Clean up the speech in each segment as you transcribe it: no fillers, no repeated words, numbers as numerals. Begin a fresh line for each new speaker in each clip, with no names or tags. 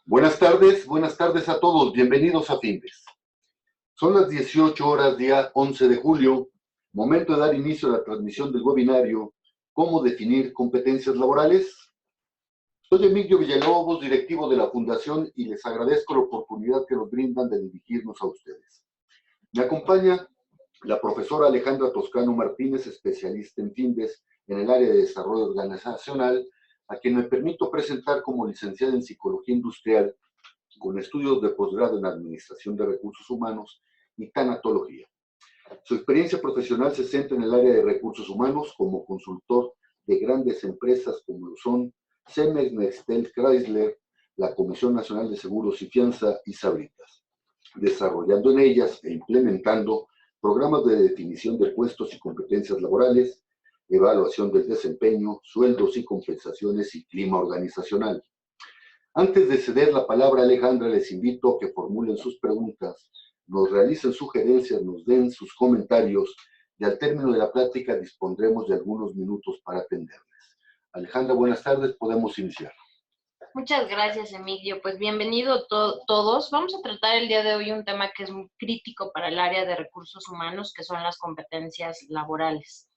Buenas tardes a todos, bienvenidos a Findes. Son las 18 horas, día 11 de julio, momento de dar inicio a la transmisión del webinario ¿Cómo definir competencias laborales? Soy Emilio Villalobos, directivo de la Fundación, y les agradezco la oportunidad que nos brindan de dirigirnos a ustedes. Me acompaña la profesora Alejandra Toscano Martínez, especialista en Findes en el área de desarrollo organizacional, a quien me permito presentar como licenciada en Psicología Industrial con estudios de posgrado en Administración de Recursos Humanos y Tanatología. Su experiencia profesional se centra en el área de recursos humanos como consultor de grandes empresas como lo son Cemex, Nextel, Chrysler, la Comisión Nacional de Seguros y Fianza y Sabritas, desarrollando en ellas e implementando programas de definición de puestos y competencias laborales, evaluación del desempeño, sueldos y compensaciones y clima organizacional. Antes de ceder la palabra a Alejandra, les invito a que formulen sus preguntas, nos realicen sugerencias, nos den sus comentarios y al término de la plática dispondremos de algunos minutos para atenderles. Alejandra, buenas tardes, podemos iniciar.
Muchas gracias, Emilio. Pues bienvenido todos. Vamos a tratar el día de hoy un tema que es muy crítico para el área de recursos humanos, que son las competencias laborales.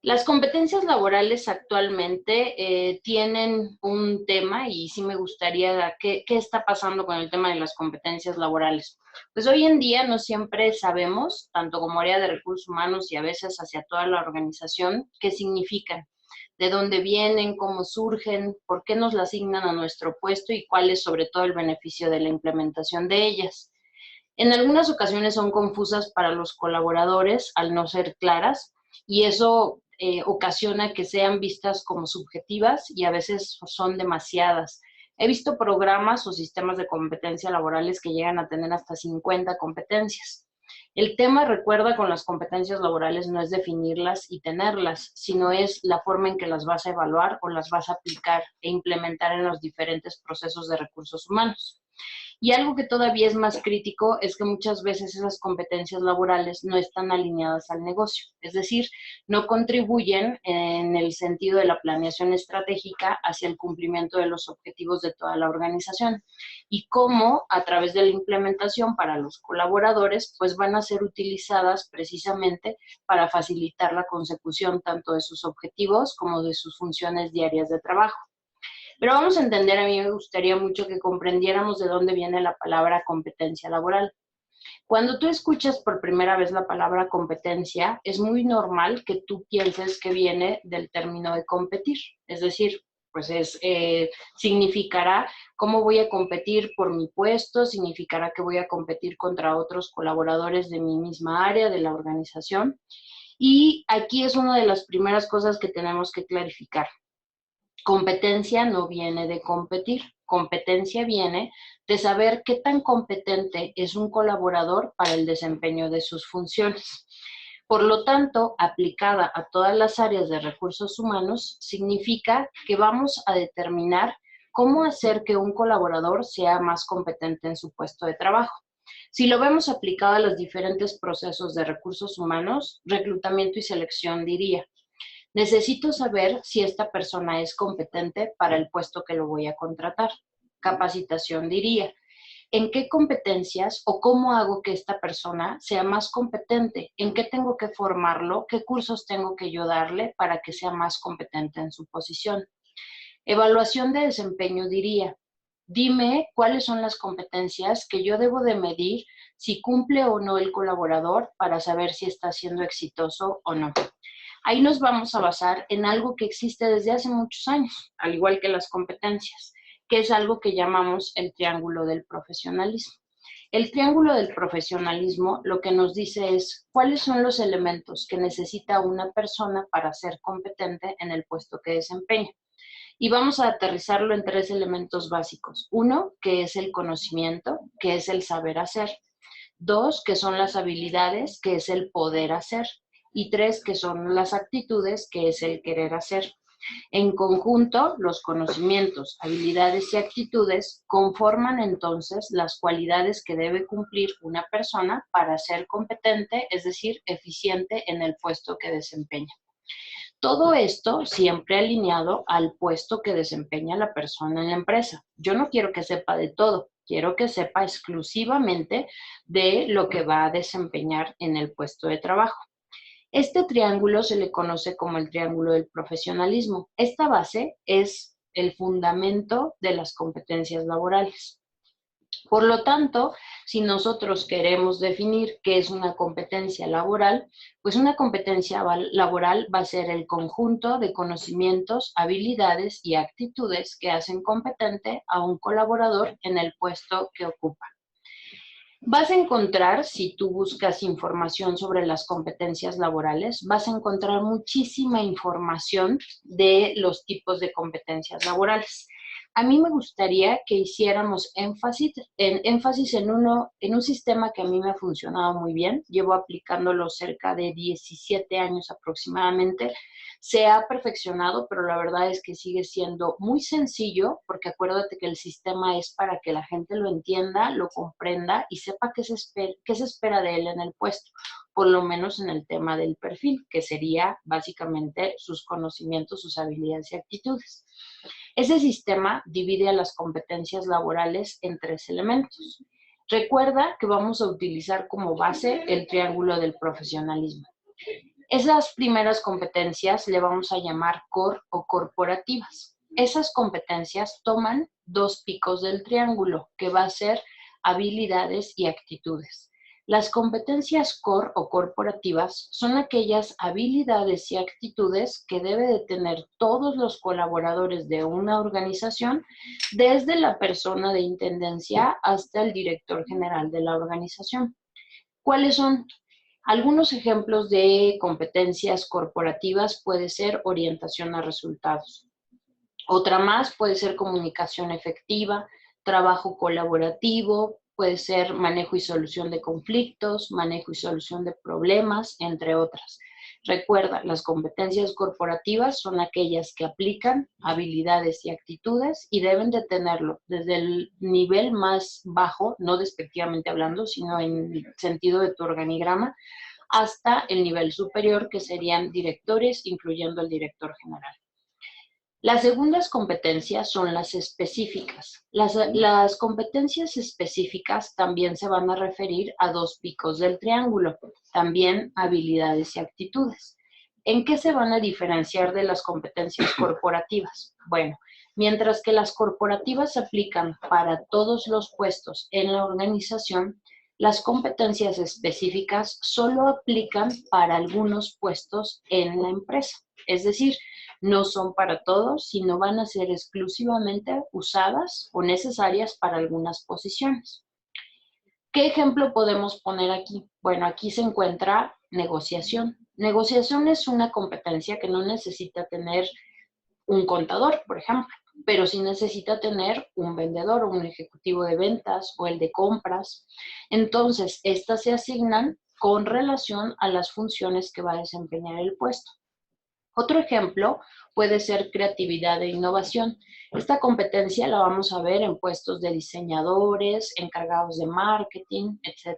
Las competencias laborales actualmente tienen un tema y sí me gustaría, ¿qué está pasando con el tema de las competencias laborales? Pues hoy en día no siempre sabemos, tanto como área de recursos humanos y a veces hacia toda la organización, qué significan, de dónde vienen, cómo surgen, por qué nos las asignan a nuestro puesto y cuál es sobre todo el beneficio de la implementación de ellas. En algunas ocasiones son confusas para los colaboradores al no ser claras y eso ocasiona que sean vistas como subjetivas y a veces son demasiadas. He visto programas o sistemas de competencia laborales que llegan a tener hasta 50 competencias. El tema, recuerda, con las competencias laborales no es definirlas y tenerlas, sino es la forma en que las vas a evaluar o las vas a aplicar e implementar en los diferentes procesos de recursos humanos. Y algo que todavía es más crítico es que muchas veces esas competencias laborales no están alineadas al negocio, es decir, no contribuyen en el sentido de la planeación estratégica hacia el cumplimiento de los objetivos de toda la organización y cómo a través de la implementación para los colaboradores pues van a ser utilizadas precisamente para facilitar la consecución tanto de sus objetivos como de sus funciones diarias de trabajo. Pero vamos a entender, a mí me gustaría mucho que comprendiéramos de dónde viene la palabra competencia laboral. Cuando tú escuchas por primera vez la palabra competencia, es muy normal que tú pienses que viene del término de competir, es decir, pues significará cómo voy a competir por mi puesto, significará que voy a competir contra otros colaboradores de mi misma área, de la organización. Y aquí es una de las primeras cosas que tenemos que clarificar. Competencia no viene de competir, competencia viene de saber qué tan competente es un colaborador para el desempeño de sus funciones. Por lo tanto, aplicada a todas las áreas de recursos humanos, significa que vamos a determinar cómo hacer que un colaborador sea más competente en su puesto de trabajo. Si lo vemos aplicado a los diferentes procesos de recursos humanos, reclutamiento y selección diría: necesito saber si esta persona es competente para el puesto que lo voy a contratar. Capacitación diría: ¿en qué competencias o cómo hago que esta persona sea más competente? ¿En qué tengo que formarlo? ¿Qué cursos tengo que yo darle para que sea más competente en su posición? Evaluación de desempeño diría: dime cuáles son las competencias que yo debo de medir si cumple o no el colaborador para saber si está siendo exitoso o no. Ahí nos vamos a basar en algo que existe desde hace muchos años, al igual que las competencias, que es algo que llamamos el triángulo del profesionalismo. El triángulo del profesionalismo lo que nos dice es cuáles son los elementos que necesita una persona para ser competente en el puesto que desempeña. Y vamos a aterrizarlo en 3 elementos básicos. 1, que es el conocimiento, que es el saber hacer. 2, que son las habilidades, que es el poder hacer. Y 3, que son las actitudes, que es el querer hacer. En conjunto, los conocimientos, habilidades y actitudes conforman entonces las cualidades que debe cumplir una persona para ser competente, es decir, eficiente en el puesto que desempeña. Todo esto siempre alineado al puesto que desempeña la persona en la empresa. Yo no quiero que sepa de todo, quiero que sepa exclusivamente de lo que va a desempeñar en el puesto de trabajo. Este triángulo se le conoce como el triángulo del profesionalismo. Esta base es el fundamento de las competencias laborales. Por lo tanto, si nosotros queremos definir qué es una competencia laboral, pues una competencia laboral va a ser el conjunto de conocimientos, habilidades y actitudes que hacen competente a un colaborador en el puesto que ocupa. Vas a encontrar, si tú buscas información sobre las competencias laborales, vas a encontrar muchísima información de los tipos de competencias laborales. A mí me gustaría que hiciéramos énfasis en un sistema que a mí me ha funcionado muy bien. Llevo aplicándolo cerca de 17 años aproximadamente. Se ha perfeccionado, pero la verdad es que sigue siendo muy sencillo, porque acuérdate que el sistema es para que la gente lo entienda, lo comprenda y sepa qué se espera de él en el puesto, por lo menos en el tema del perfil, que sería básicamente sus conocimientos, sus habilidades y actitudes. Ese sistema divide a las competencias laborales en 3 elementos. Recuerda que vamos a utilizar como base el triángulo del profesionalismo. Esas primeras competencias le vamos a llamar core o corporativas. Esas competencias toman 2 picos del triángulo, que va a ser habilidades y actitudes. Las competencias core o corporativas son aquellas habilidades y actitudes que debe de tener todos los colaboradores de una organización, desde la persona de intendencia hasta el director general de la organización. ¿Cuáles son? Algunos ejemplos de competencias corporativas puede ser orientación a resultados. Otra más puede ser comunicación efectiva, trabajo colaborativo, puede ser manejo y solución de conflictos, manejo y solución de problemas, entre otras. Recuerda, las competencias corporativas son aquellas que aplican habilidades y actitudes y deben de tenerlo desde el nivel más bajo, no despectivamente hablando, sino en el sentido de tu organigrama, hasta el nivel superior, que serían directores, incluyendo el director general. Las segundas competencias son las específicas. Las competencias específicas también se van a referir a 2 picos del triángulo, también habilidades y actitudes. ¿En qué se van a diferenciar de las competencias corporativas? Bueno, mientras que las corporativas se aplican para todos los puestos en la organización, las competencias específicas solo aplican para algunos puestos en la empresa. Es decir, no son para todos, sino van a ser exclusivamente usadas o necesarias para algunas posiciones. ¿Qué ejemplo podemos poner aquí? Bueno, aquí se encuentra negociación. Negociación es una competencia que no necesita tener un contador, por ejemplo, pero sí necesita tener un vendedor o un ejecutivo de ventas o el de compras. Entonces, estas se asignan con relación a las funciones que va a desempeñar el puesto. Otro ejemplo puede ser creatividad e innovación. Esta competencia la vamos a ver en puestos de diseñadores, encargados de marketing, etc.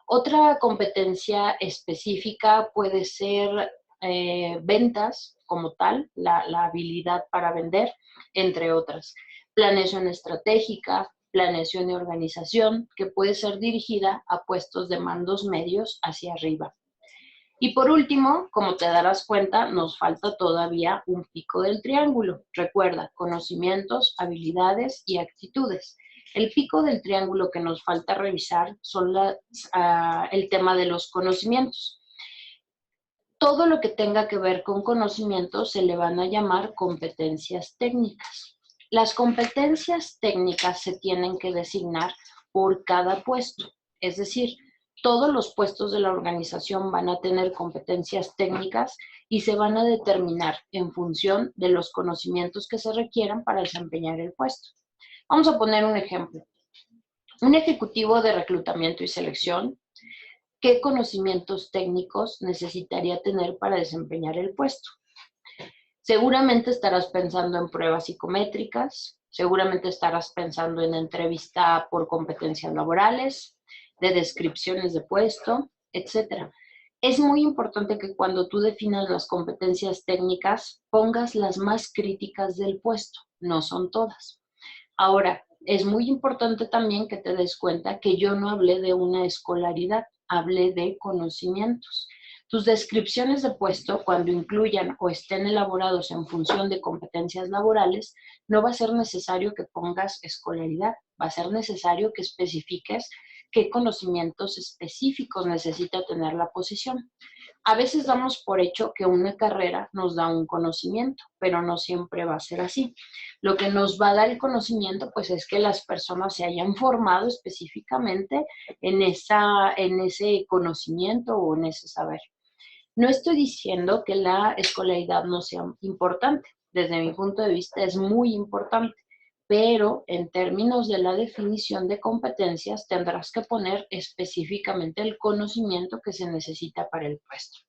Otra competencia específica puede ser ventas como tal, la habilidad para vender, entre otras. Planeación estratégica, planeación y organización, que puede ser dirigida a puestos de mandos medios hacia arriba. Y por último, como te darás cuenta, nos falta todavía un pico del triángulo. Recuerda, conocimientos, habilidades y actitudes. El pico del triángulo que nos falta revisar son el tema de los conocimientos. Todo lo que tenga que ver con conocimientos se le van a llamar competencias técnicas. Las competencias técnicas se tienen que designar por cada puesto, es decir, todos los puestos de la organización van a tener competencias técnicas y se van a determinar en función de los conocimientos que se requieran para desempeñar el puesto. Vamos a poner un ejemplo. Un ejecutivo de reclutamiento y selección, ¿qué conocimientos técnicos necesitaría tener para desempeñar el puesto? Seguramente estarás pensando en pruebas psicométricas, seguramente estarás pensando en entrevista por competencias laborales, de descripciones de puesto, etc. Es muy importante que cuando tú definas las competencias técnicas, pongas las más críticas del puesto, no son todas. Ahora, es muy importante también que te des cuenta que yo no hablé de una escolaridad, hablé de conocimientos. Tus descripciones de puesto, cuando incluyan o estén elaborados en función de competencias laborales, no va a ser necesario que pongas escolaridad, va a ser necesario que especifiques qué conocimientos específicos necesita tener la posición. A veces damos por hecho que una carrera nos da un conocimiento, pero no siempre va a ser así. Lo que nos va a dar el conocimiento, pues es que las personas se hayan formado específicamente en ese conocimiento o en ese saber. No estoy diciendo que la escolaridad no sea importante. Desde mi punto de vista es muy importante, pero en términos de la definición de competencias tendrás que poner específicamente el conocimiento que se necesita para el puesto.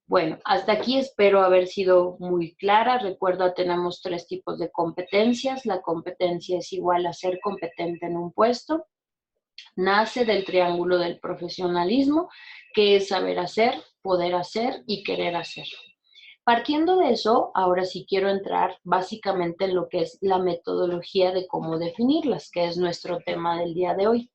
Bueno, hasta aquí espero haber sido muy clara. Recuerda, tenemos 3 tipos de competencias. La competencia es igual a ser competente en un puesto. Nace del triángulo del profesionalismo, que es saber hacer, poder hacer y querer hacer. Partiendo de eso, ahora sí quiero entrar básicamente en lo que es la metodología de cómo definirlas, que es nuestro tema del día de hoy.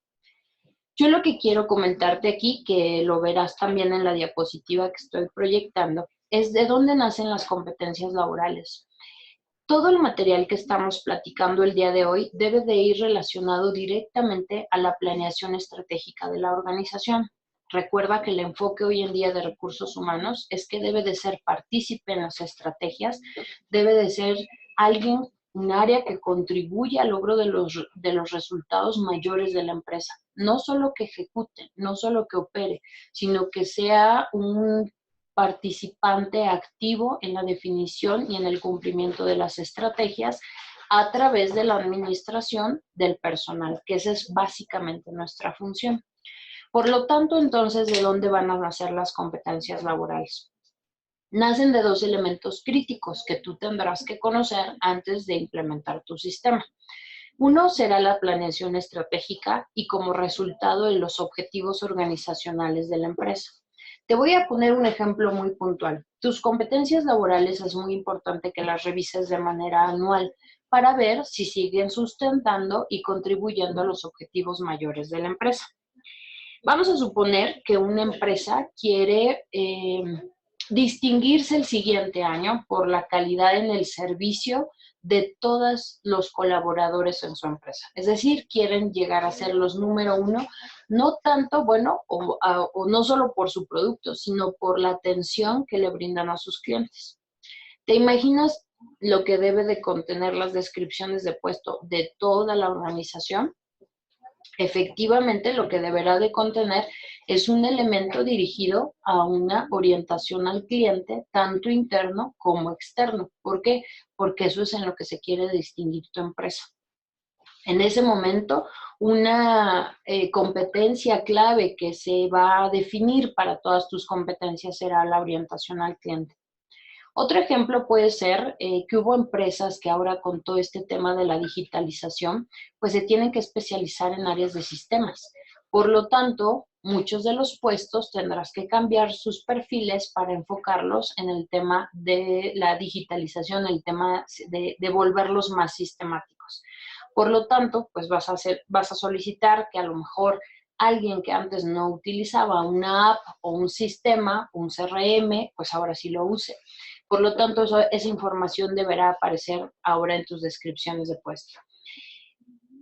Yo lo que quiero comentarte aquí, que lo verás también en la diapositiva que estoy proyectando, es de dónde nacen las competencias laborales. Todo el material que estamos platicando el día de hoy debe de ir relacionado directamente a la planeación estratégica de la organización. Recuerda que el enfoque hoy en día de recursos humanos es que debe de ser partícipe en las estrategias, debe de ser alguien, un área que contribuya al logro de los resultados mayores de la empresa. No solo que ejecute, no solo que opere, sino que sea un participante activo en la definición y en el cumplimiento de las estrategias a través de la administración del personal, que esa es básicamente nuestra función. Por lo tanto, entonces, ¿de dónde van a nacer las competencias laborales? Nacen de 2 elementos críticos que tú tendrás que conocer antes de implementar tu sistema. Uno será la planeación estratégica y como resultado de los objetivos organizacionales de la empresa. Te voy a poner un ejemplo muy puntual. Tus competencias laborales es muy importante que las revises de manera anual para ver si siguen sustentando y contribuyendo a los objetivos mayores de la empresa. Vamos a suponer que una empresa quiere distinguirse el siguiente año por la calidad en el servicio de todos los colaboradores en su empresa. Es decir, quieren llegar a ser los número 1, no tanto, bueno, o no solo por su producto, sino por la atención que le brindan a sus clientes. ¿Te imaginas lo que debe de contener las descripciones de puesto de toda la organización? Efectivamente, lo que deberá de contener es un elemento dirigido a una orientación al cliente, tanto interno como externo. ¿Por qué? Porque eso es en lo que se quiere distinguir tu empresa. En ese momento, una competencia clave que se va a definir para todas tus competencias será la orientación al cliente. Otro ejemplo puede ser que hubo empresas que ahora con todo este tema de la digitalización, pues se tienen que especializar en áreas de sistemas. Por lo tanto, muchos de los puestos tendrás que cambiar sus perfiles para enfocarlos en el tema de la digitalización, el tema de volverlos más sistemáticos. Por lo tanto, pues vas a solicitar que a lo mejor alguien que antes no utilizaba una app o un sistema, un CRM, pues ahora sí lo use. Por lo tanto, esa información deberá aparecer ahora en tus descripciones de puesto.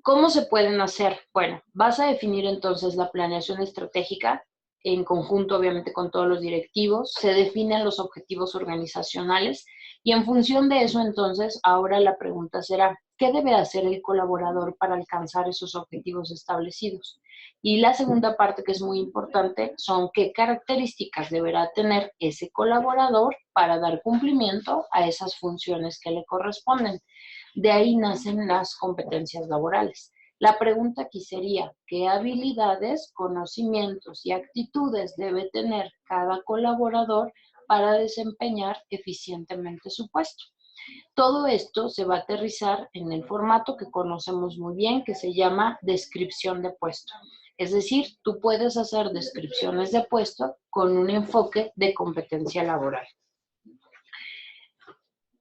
¿Cómo se pueden hacer? Bueno, vas a definir entonces la planeación estratégica en conjunto, obviamente, con todos los directivos. Se definen los objetivos organizacionales y en función de eso, entonces, ahora la pregunta será, ¿qué debe hacer el colaborador para alcanzar esos objetivos establecidos? Y la segunda parte, que es muy importante, son qué características deberá tener ese colaborador para dar cumplimiento a esas funciones que le corresponden. De ahí nacen las competencias laborales. La pregunta aquí sería, ¿qué habilidades, conocimientos y actitudes debe tener cada colaborador para desempeñar eficientemente su puesto? Todo esto se va a aterrizar en el formato que conocemos muy bien, que se llama descripción de puesto. Es decir, tú puedes hacer descripciones de puesto con un enfoque de competencia laboral.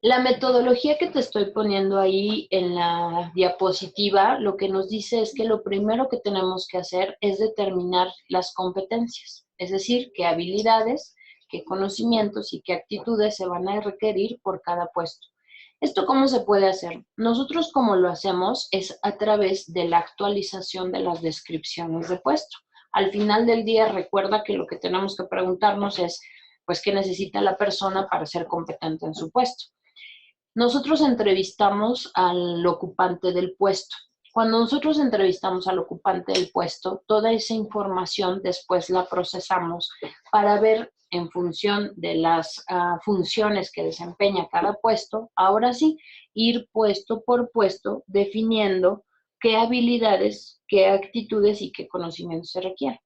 La metodología que te estoy poniendo ahí en la diapositiva, lo que nos dice es que lo primero que tenemos que hacer es determinar las competencias, es decir, qué habilidades, qué conocimientos y qué actitudes se van a requerir por cada puesto. ¿Esto cómo se puede hacer? Nosotros como lo hacemos es a través de la actualización de las descripciones de puesto. Al final del día, recuerda que lo que tenemos que preguntarnos es, pues, ¿qué necesita la persona para ser competente en su puesto? Nosotros entrevistamos al ocupante del puesto. Cuando nosotros entrevistamos al ocupante del puesto, toda esa información después la procesamos para ver en función de las funciones que desempeña cada puesto, ahora sí, ir puesto por puesto definiendo qué habilidades, qué actitudes y qué conocimientos se requieren.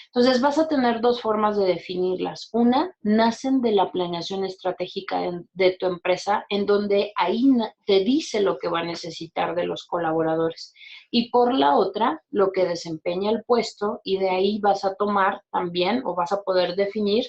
Entonces vas a tener dos formas de definirlas. Una, nacen de la planeación estratégica de tu empresa, en donde ahí te dice lo que va a necesitar de los colaboradores. Y por la otra, lo que desempeña el puesto, y de ahí vas a tomar también o vas a poder definir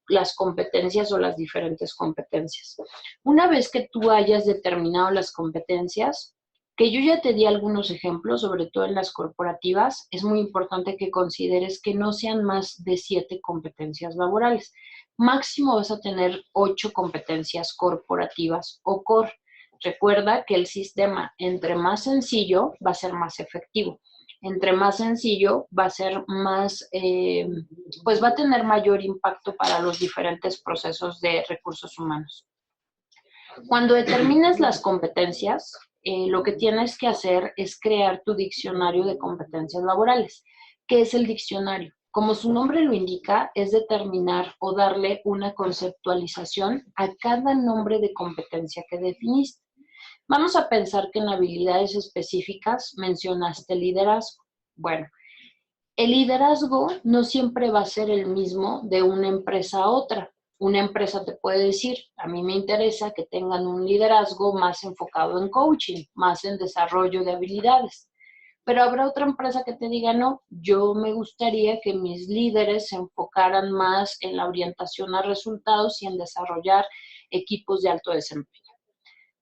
las competencias o las diferentes competencias. Una vez que tú hayas determinado las competencias, que yo ya te di algunos ejemplos, sobre todo en las corporativas, es muy importante que consideres que no sean más de 7 competencias laborales. Máximo vas a tener 8 competencias corporativas o core. Recuerda que el sistema, entre más sencillo, va a ser más efectivo. Entre más sencillo, va a ser más, pues va a tener mayor impacto para los diferentes procesos de recursos humanos. Cuando determinas las competencias, lo que tienes que hacer es crear tu diccionario de competencias laborales. ¿Qué es el diccionario? Como su nombre lo indica, es determinar o darle una conceptualización a cada nombre de competencia que definiste. Vamos a pensar que en habilidades específicas mencionaste liderazgo. Bueno, el liderazgo no siempre va a ser el mismo de una empresa a otra. Una empresa te puede decir, a mí me interesa que tengan un liderazgo más enfocado en coaching, más en desarrollo de habilidades. Pero habrá otra empresa que te diga, no, yo me gustaría que mis líderes se enfocaran más en la orientación a resultados y en desarrollar equipos de alto desempeño.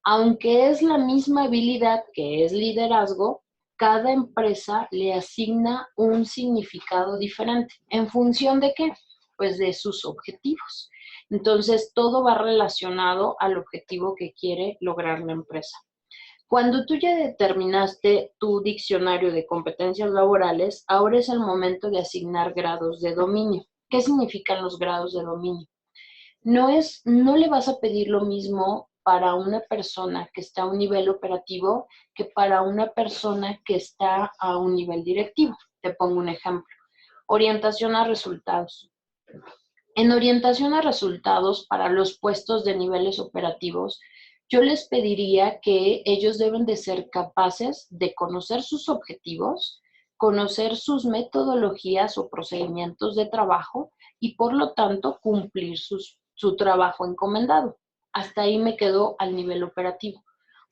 Aunque es la misma habilidad que es liderazgo, cada empresa le asigna un significado diferente. ¿En función de qué? Pues de sus objetivos. Entonces, todo va relacionado al objetivo que quiere lograr la empresa. Cuando tú ya determinaste tu diccionario de competencias laborales, ahora es el momento de asignar grados de dominio. ¿Qué significan los grados de dominio? No le vas a pedir lo mismo para una persona que está a un nivel operativo que para una persona que está a un nivel directivo. Te pongo un ejemplo. Orientación a resultados. En orientación a resultados para los puestos de niveles operativos, yo les pediría que ellos deben de ser capaces de conocer sus objetivos, conocer sus metodologías o procedimientos de trabajo y por lo tanto cumplir su trabajo encomendado. Hasta ahí me quedo al nivel operativo.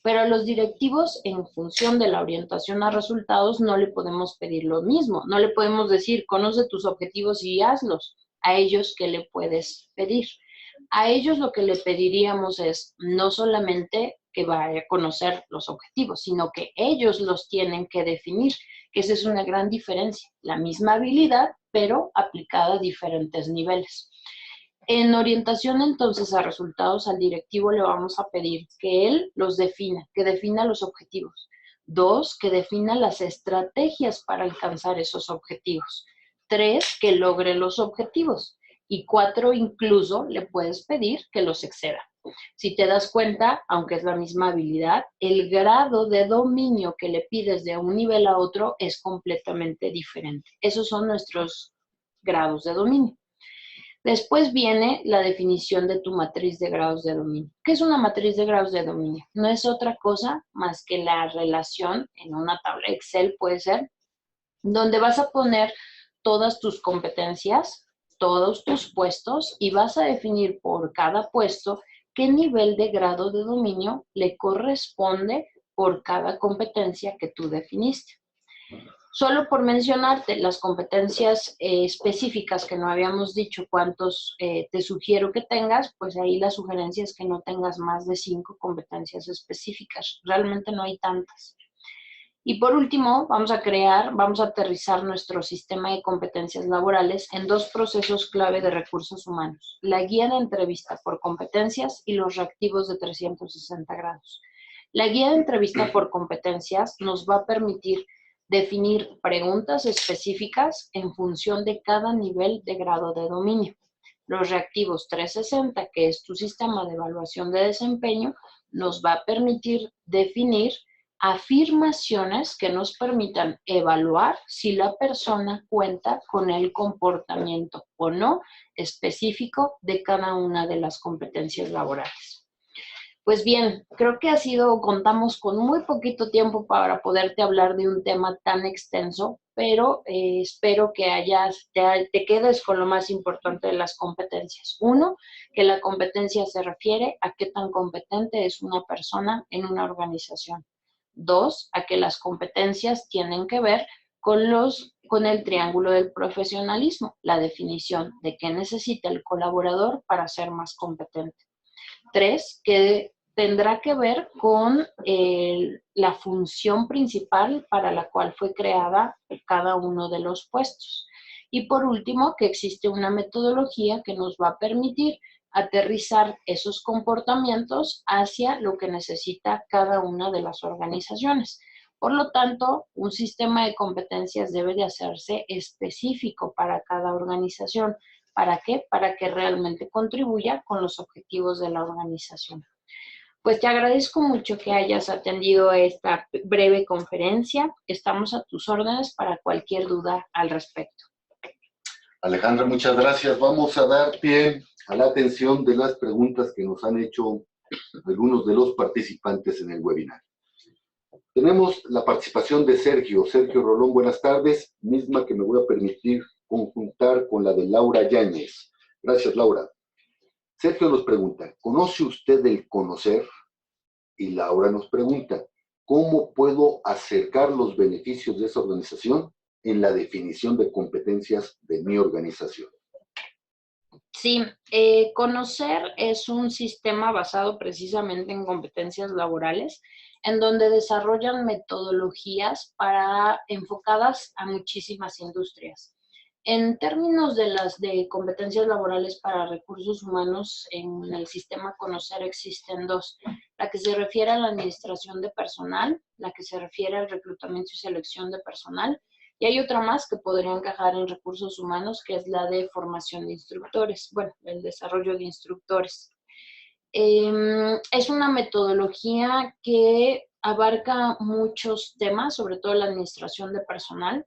Pero a los directivos, en función de la orientación a resultados, no le podemos pedir lo mismo. No le podemos decir, conoce tus objetivos y hazlos. A ellos, ¿qué le puedes pedir? A ellos lo que le pediríamos es no solamente que vaya a conocer los objetivos, sino que ellos los tienen que definir, que esa es una gran diferencia. La misma habilidad, pero aplicada a diferentes niveles. En orientación entonces a resultados, al directivo le vamos a pedir que él los defina, que defina los objetivos. 2, que defina las estrategias para alcanzar esos objetivos. 3, que logre los objetivos. Y 4, incluso le puedes pedir que los exceda. Si te das cuenta, aunque es la misma habilidad, el grado de dominio que le pides de un nivel a otro es completamente diferente. Esos son nuestros grados de dominio. Después viene la definición de tu matriz de grados de dominio. ¿Qué es una matriz de grados de dominio? No es otra cosa más que la relación en una tabla Excel, puede ser, donde vas a poner todas tus competencias, todos tus puestos y vas a definir por cada puesto qué nivel de grado de dominio le corresponde por cada competencia que tú definiste. Solo por mencionarte las competencias específicas que no habíamos dicho cuántos te sugiero que tengas, pues ahí la sugerencia es que no tengas más de 5 competencias específicas. Realmente no hay tantas. Y por último, vamos a aterrizar nuestro sistema de competencias laborales en 2 procesos clave de recursos humanos: la guía de entrevista por competencias y los reactivos de 360 grados. La guía de entrevista por competencias nos va a permitir definir preguntas específicas en función de cada nivel de grado de dominio. Los reactivos 360, que es tu sistema de evaluación de desempeño, nos va a permitir definir afirmaciones que nos permitan evaluar si la persona cuenta con el comportamiento o no específico de cada una de las competencias laborales. Pues bien, creo que contamos con muy poquito tiempo para poderte hablar de un tema tan extenso, pero espero que te quedes con lo más importante de las competencias. 1, que la competencia se refiere a qué tan competente es una persona en una organización. 2, a que las competencias tienen que ver con el triángulo del profesionalismo, la definición de qué necesita el colaborador para ser más competente. 3, que tendrá que ver con la función principal para la cual fue creada cada uno de los puestos. Y por último, que existe una metodología que nos va a permitir aterrizar esos comportamientos hacia lo que necesita cada una de las organizaciones. Por lo tanto, un sistema de competencias debe de hacerse específico para cada organización. ¿Para qué? Para que realmente contribuya con los objetivos de la organización. Pues te agradezco mucho que hayas atendido esta breve conferencia. Estamos a tus órdenes para cualquier duda al respecto.
Alejandra, muchas gracias. Vamos a dar pie a la atención de las preguntas que nos han hecho algunos de los participantes en el webinar. Tenemos la participación de Sergio Rolón, buenas tardes, misma que me voy a permitir conjuntar con la de Laura Yáñez. Gracias, Laura. Sergio nos pregunta, ¿conoce usted el conocer? Y Laura nos pregunta, ¿cómo puedo acercar los beneficios de esa organización en la definición de competencias de mi organización?
Sí, conocer es un sistema basado precisamente en competencias laborales, en donde desarrollan metodologías enfocadas a muchísimas industrias. En términos de competencias laborales para recursos humanos, en el sistema Conocer existen 2. La que se refiere a la administración de personal, la que se refiere al reclutamiento y selección de personal, y hay otra más que podría encajar en recursos humanos, que es la de formación de instructores, bueno, el desarrollo de instructores. Es una metodología que abarca muchos temas, sobre todo la administración de personal.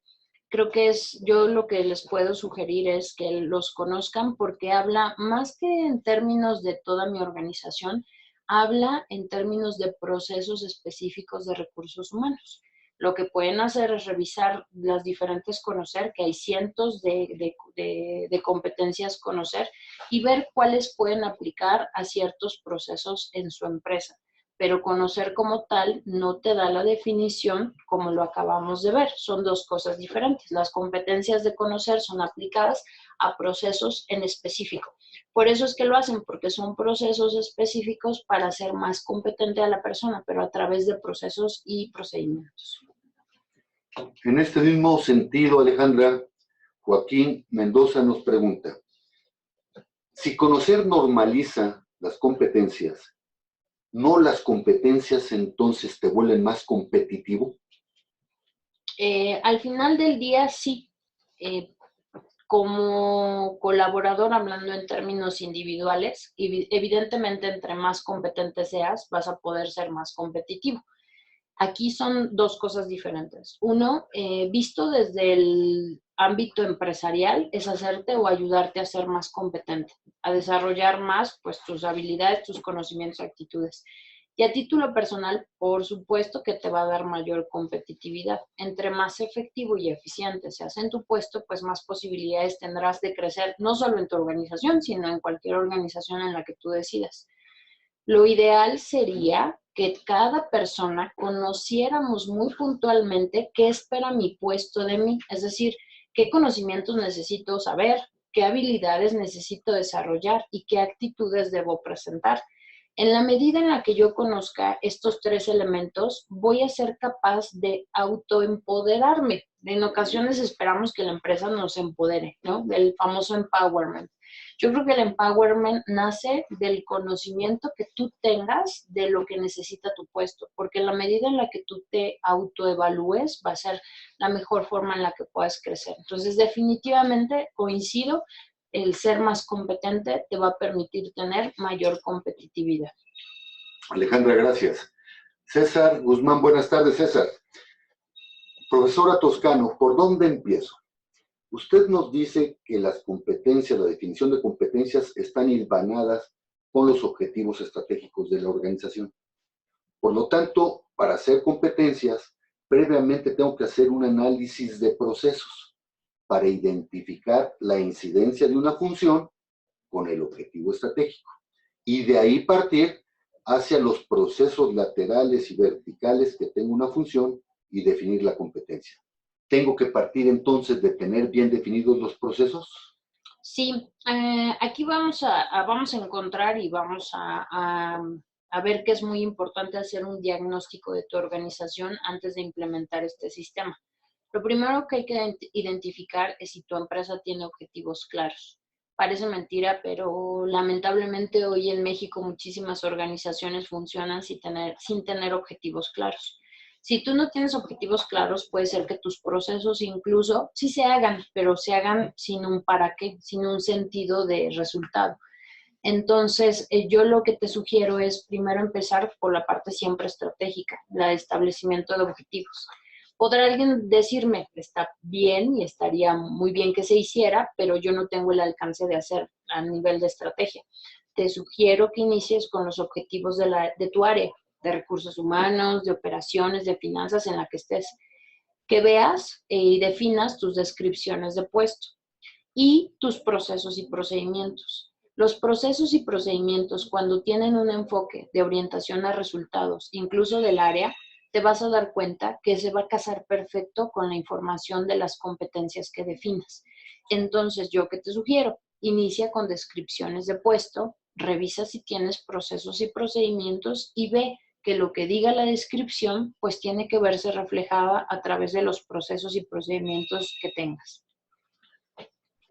Creo que yo lo que les puedo sugerir es que los conozcan porque habla más que en términos de toda mi organización, habla en términos de procesos específicos de recursos humanos. Lo que pueden hacer es revisar las diferentes Conocer, que hay cientos de competencias Conocer, y ver cuáles pueden aplicar a ciertos procesos en su empresa. Pero Conocer como tal no te da la definición como lo acabamos de ver. Son 2 cosas diferentes. Las competencias de Conocer son aplicadas a procesos en específico. Por eso es que lo hacen, porque son procesos específicos para hacer más competente a la persona, pero a través de procesos y procedimientos.
En este mismo sentido, Alejandra, Joaquín Mendoza nos pregunta, si Conocer normaliza las competencias, ¿no las competencias entonces te vuelven más competitivo?
Al final del día, sí. Como colaborador, hablando en términos individuales, evidentemente entre más competente seas, vas a poder ser más competitivo. Aquí son 2 cosas diferentes. Uno, visto desde el ámbito empresarial, es hacerte o ayudarte a ser más competente, a desarrollar más pues, tus habilidades, tus conocimientos y actitudes. Y a título personal, por supuesto que te va a dar mayor competitividad. Entre más efectivo y eficiente seas en tu puesto, pues más posibilidades tendrás de crecer, no solo en tu organización, sino en cualquier organización en la que tú decidas. Lo ideal sería que cada persona conociéramos muy puntualmente qué espera mi puesto de mí, es decir, qué conocimientos necesito saber, qué habilidades necesito desarrollar y qué actitudes debo presentar. En la medida en la que yo conozca estos tres elementos, voy a ser capaz de autoempoderarme. En ocasiones esperamos que la empresa nos empodere, ¿no? Del famoso empowerment. Yo creo que el empowerment nace del conocimiento que tú tengas de lo que necesita tu puesto, porque en la medida en la que tú te autoevalúes va a ser la mejor forma en la que puedas crecer. Entonces, definitivamente coincido, el ser más competente te va a permitir tener mayor competitividad.
Alejandra, gracias. César Guzmán, buenas tardes, César. Profesora Toscano, ¿por dónde empiezo? Usted nos dice que las competencias, la definición de competencias están hilvanadas con los objetivos estratégicos de la organización. Por lo tanto, para hacer competencias, previamente tengo que hacer un análisis de procesos para identificar la incidencia de una función con el objetivo estratégico. Y de ahí partir hacia los procesos laterales y verticales que tenga una función y definir la competencia. ¿Tengo que partir entonces de tener bien definidos los procesos?
Sí, aquí vamos a encontrar y vamos a ver que es muy importante hacer un diagnóstico de tu organización antes de implementar este sistema. Lo primero que hay que identificar es si tu empresa tiene objetivos claros. Parece mentira, pero lamentablemente hoy en México muchísimas organizaciones funcionan sin tener objetivos claros. Si tú no tienes objetivos claros, puede ser que tus procesos incluso sí se hagan, pero se hagan sin un para qué, sin un sentido de resultado. Entonces, yo lo que te sugiero es primero empezar por la parte siempre estratégica, el establecimiento de objetivos. Podrá alguien decirme, está bien y estaría muy bien que se hiciera, pero yo no tengo el alcance de hacer a nivel de estrategia. Te sugiero que inicies con los objetivos de tu área, de recursos humanos, de operaciones, de finanzas en la que estés. Que veas y definas tus descripciones de puesto y tus procesos y procedimientos. Los procesos y procedimientos, cuando tienen un enfoque de orientación a resultados, incluso del área, te vas a dar cuenta que se va a casar perfecto con la información de las competencias que definas. Entonces, yo que te sugiero, inicia con descripciones de puesto, revisa si tienes procesos y procedimientos y ve que lo que diga la descripción, pues tiene que verse reflejada a través de los procesos y procedimientos que tengas.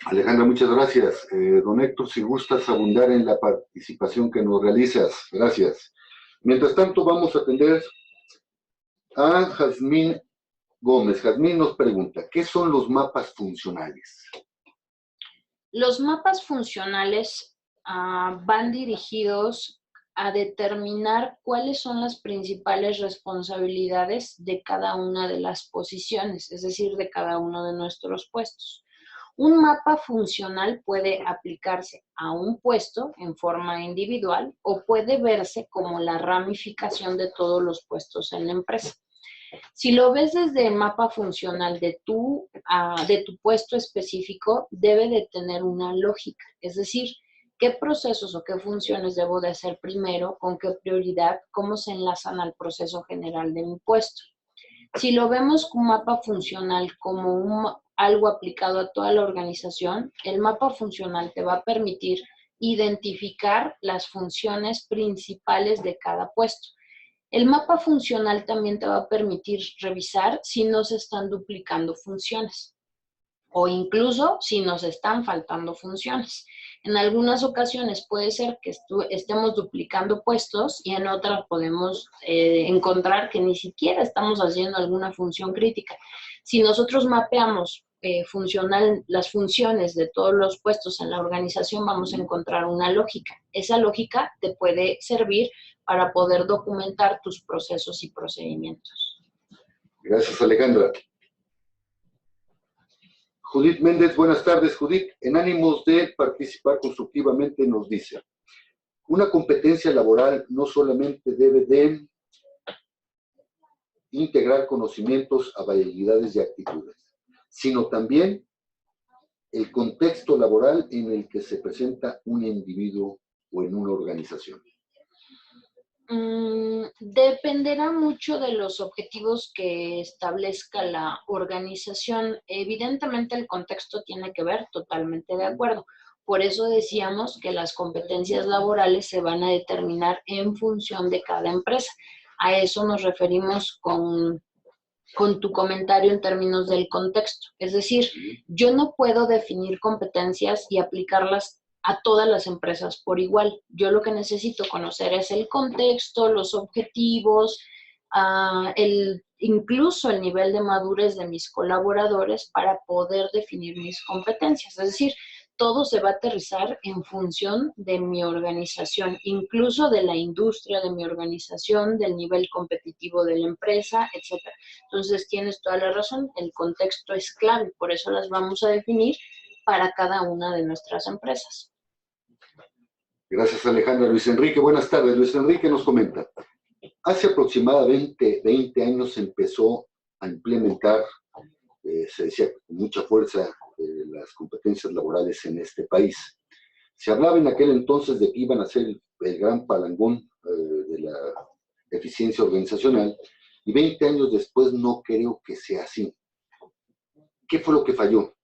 Alejandra, muchas gracias. Don Héctor, si gustas abundar en la participación que nos realizas. Gracias. Mientras tanto, vamos a atender a Jazmín Gómez. Jazmín nos pregunta, ¿qué son los mapas funcionales?
Los mapas funcionales van dirigidos a determinar cuáles son las principales responsabilidades de cada una de las posiciones, es decir, de cada uno de nuestros puestos. Un mapa funcional puede aplicarse a un puesto en forma individual o puede verse como la ramificación de todos los puestos en la empresa. Si lo ves desde el mapa funcional de tu puesto específico, debe de tener una lógica, es decir, qué procesos o qué funciones debo de hacer primero, con qué prioridad, cómo se enlazan al proceso general de mi puesto. Si lo vemos con un mapa funcional como algo aplicado a toda la organización, el mapa funcional te va a permitir identificar las funciones principales de cada puesto. El mapa funcional también te va a permitir revisar si nos están duplicando funciones o incluso si nos están faltando funciones. En algunas ocasiones puede ser que estemos duplicando puestos y en otras podemos encontrar que ni siquiera estamos haciendo alguna función crítica. Si nosotros mapeamos las funciones de todos los puestos en la organización, vamos a encontrar una lógica. Esa lógica te puede servir para poder documentar tus procesos y procedimientos.
Gracias, Alejandra. Judith Méndez, buenas tardes, Judith. En ánimos de participar constructivamente nos dice, una competencia laboral no solamente debe de integrar conocimientos, habilidades y actitudes, sino también el contexto laboral en el que se presenta un individuo o en una organización.
Dependerá mucho de los objetivos que establezca la organización. Evidentemente el contexto tiene que ver, totalmente de acuerdo. Por eso decíamos que las competencias laborales se van a determinar en función de cada empresa. A eso nos referimos con tu comentario en términos del contexto. Es decir, yo no puedo definir competencias y aplicarlas a todas las empresas por igual. Yo lo que necesito conocer es el contexto, los objetivos, incluso el nivel de madurez de mis colaboradores para poder definir mis competencias. Es decir, todo se va a aterrizar en función de mi organización, incluso de la industria de mi organización, del nivel competitivo de la empresa, etc. Entonces, tienes toda la razón, el contexto es clave, por eso las vamos a definir para cada una de nuestras empresas.
Gracias, Alejandra. Luis Enrique, buenas tardes. Luis Enrique nos comenta, hace aproximadamente 20 años se empezó a implementar, se decía con mucha fuerza, las competencias laborales en este país. Se hablaba en aquel entonces de que iban a ser el gran palangón de la eficiencia organizacional, y 20 años después no creo que sea así. ¿Qué fue lo que falló?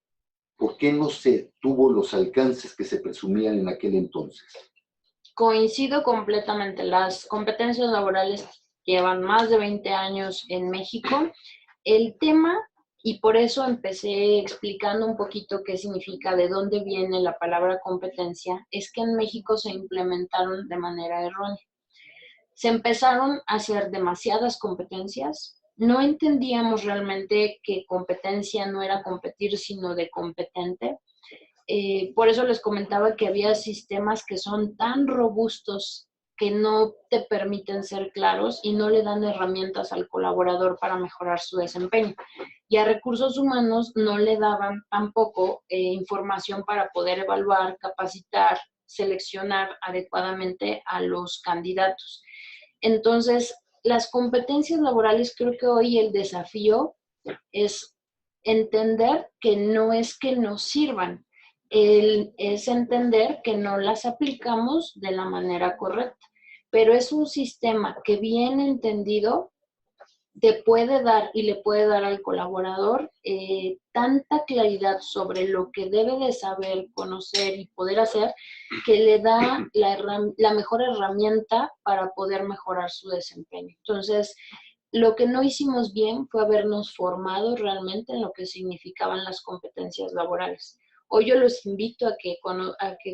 ¿Por qué no se tuvo los alcances que se presumían en aquel entonces?
Coincido completamente. Las competencias laborales llevan más de 20 años en México. El tema, y por eso empecé explicando un poquito qué significa, de dónde viene la palabra competencia, es que en México se implementaron de manera errónea. Se empezaron a hacer demasiadas competencias. No entendíamos realmente que competencia no era competir, sino de competente. Por eso les comentaba que había sistemas que son tan robustos que no te permiten ser claros y no le dan herramientas al colaborador para mejorar su desempeño. Y a recursos humanos no le daban tampoco información para poder evaluar, capacitar, seleccionar adecuadamente a los candidatos. Entonces, las competencias laborales, creo que hoy el desafío es entender que no es que nos sirvan, es entender que no las aplicamos de la manera correcta, pero es un sistema que bien entendido te puede dar y le puede dar al colaborador tanta claridad sobre lo que debe de saber, conocer y poder hacer, que le da la mejor herramienta para poder mejorar su desempeño. Entonces, lo que no hicimos bien fue habernos formado realmente en lo que significaban las competencias laborales. Hoy yo los invito a que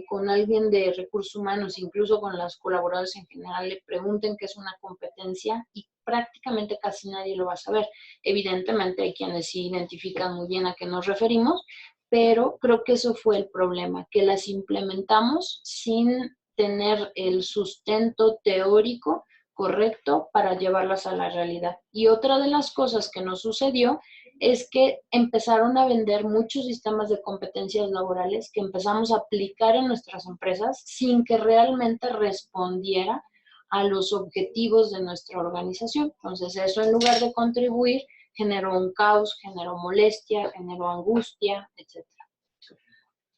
con alguien de recursos humanos, incluso con los colaboradores en general, le pregunten qué es una competencia y prácticamente casi nadie lo va a saber. Evidentemente hay quienes sí identifican muy bien a qué nos referimos, pero creo que eso fue el problema, que las implementamos sin tener el sustento teórico correcto para llevarlas a la realidad. Y otra de las cosas que nos sucedió es que empezaron a vender muchos sistemas de competencias laborales que empezamos a aplicar en nuestras empresas sin que realmente respondiera a los objetivos de nuestra organización. Entonces, eso en lugar de contribuir, generó un caos, generó molestia, generó angustia, etc.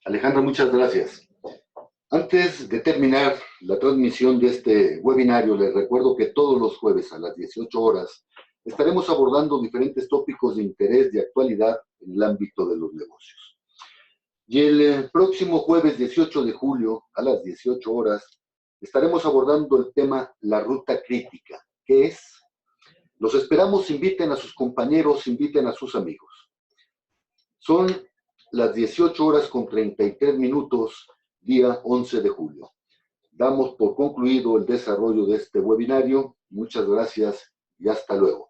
Alejandra, muchas gracias. Antes de terminar la transmisión de este webinario, les recuerdo que todos los jueves a las 18 horas estaremos abordando diferentes tópicos de interés de actualidad en el ámbito de los negocios. Y el próximo jueves 18 de julio a las 18 horas estaremos abordando el tema La Ruta Crítica. ¿Qué es? Los esperamos, inviten a sus compañeros, inviten a sus amigos. Son las 18 horas con 33 minutos, día 11 de julio. Damos por concluido el desarrollo de este webinario. Muchas gracias y hasta luego.